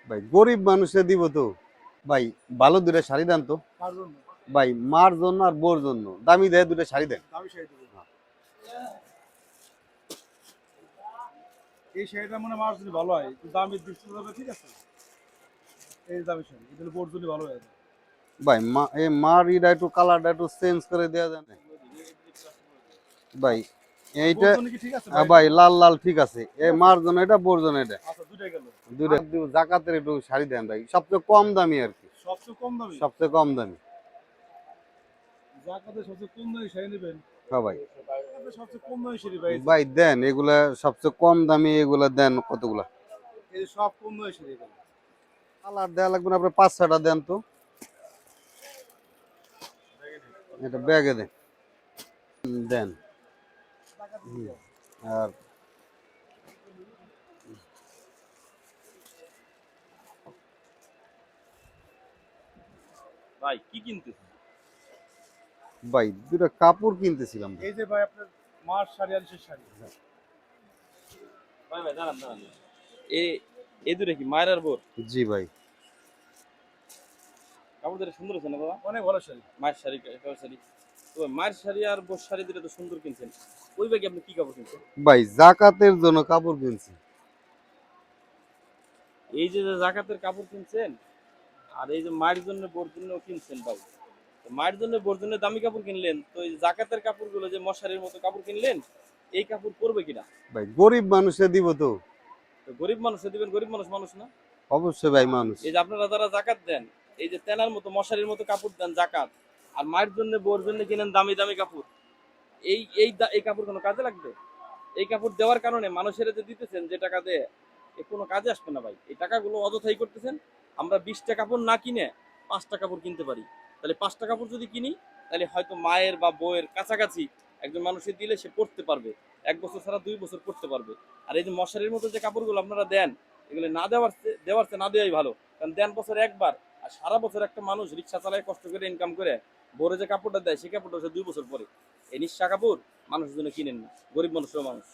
ভাই গরিব মানুষে দিব তো। ভাই ভালো দুটো শাড়ি দেন তো। ভাই মার জন্য আর বোর জন্য দামি দেয় দুটো শাড়ি দেন। এই শাড়িটা মানে মার জন্য ভালো হয়, একটু দামি দৃষ্টি হবে, ঠিক আছে। এই দামি শাড়ি এটা বোর জন্য ভালো হয়। ভাই মা এই মার ইটা একটু কালারটা একটু চেঞ্জ করে দেওয়া যায় না ভাই? বোর এইটা জন্য কি ঠিক আছে ভাই? ভাই লাল লাল ঠিক আছে, এই মার জন্য এটা, বোর জন্য এটা। আচ্ছা, দুইটাই গেল। দুইটা জাকাতের একটু শাড়ি দেন ভাই, সবচেয়ে কম দামি আর কি, সবচেয়ে কম দামি? সবচেয়ে কম দামি। জাকাতে সবচেয়ে কম দামি শাড়ি নেবেন? হ্যাঁ ভাই। সবচেয়ে কম দামি শাড়ি ভাই। ভাই দেন এগুলা সবচেয়ে কম দামি, এগুলা দেন কতগুলা। এই সব কম দামি শাড়ি এগুলো। কালার দেওয়া লাগবে না, আপনি 5-6টা দেন তো। এটা ব্যাগে দেন। দেন। আর ভাই কি কিনতেছেন? ভাই দুটা কাপড় কিনতেছিলাম। এই যে ভাই আপনার মার শাড়ি আর শেষ শাড়ি। ভাই ভাই দাঁড়ান দাঁড়ান, এ এই দুটো কি মায়ের আর বোর? জি ভাই। কাপড় দুটো সুন্দর আছে না বাবা? অনেক ভালো শাড়ি। মায়ের শাড়ি, কাপড় শাড়ি। তো মায়ের শাড়ি আর বোর শাড়ি দুটো তো সুন্দর কিনছেন, ওই ভাই আপনি কি কাপড় কিনছেন? ভাই জাকাতের জন্য কাপড় কিনছি। এই যে যে জাকাতের কাপড় কিনছেন, আর এই যে মায়ের জন্য বোর জন্য কিনছেন ভাই, তো মায়ের জন্য বোর জন্য দামি কাপড় কিনলেন, তো এই জাকাতের কাপড়গুলো যে মশারির মতো কাপড় কিনলেন, এই কাপড় পরবে কিনা? ভাই গরিব মানুষে দিব তো। তো গরিব মানুষে দিবেন, গরিব মানুষ মানুষ না? অবশ্যই ভাই মানুষ। এই যে আপনারা যারা জাকাত দেন, এই যে তেনার মতো মশারির মতো কাপড় দেন জাকাত, আর মায়ের জন্য বোর জন্য কিনেন দামি দামি কাপড়, এই কাপড় কোনো কাজে লাগবে? এই কাপড় দেওয়ার কারণে মানুষের যে দিতেছেন যে টাকা দেয়, এ কোনো কাজে আসবে না ভাই। এই টাকাগুলো অযথাই করতেছেন। আমরা 20টা কাপড় না কিনে 5টা কাপড় কিনতে পারি, তাহলে 5টা কাপড় যদি কিনি, তাহলে হয়তো মায়ের বা বউয়ের কাছাকাছি একজন মানুষের দিলে সে পড়তে পারবে, 1 বছর ছাড়া 2 বছর পড়তে পারবে। আর এই যে মশারির মতো যে কাপড়গুলো আপনারা দেন, এগুলো না দেওয়ার চেয়ে না দেওয়াই ভালো। কারণ দেন বছরে একবার, আর সারা বছর একটা মানুষ রিক্সা চালায় কষ্ট করে ইনকাম করে বউরে যে কাপড়টা দেয়, সেই কাপড়টা 2 বছর পরে। এই নিঃস্বা কাপড় মানুষের জন্য কিনেন না, গরিব মানুষও মানুষ।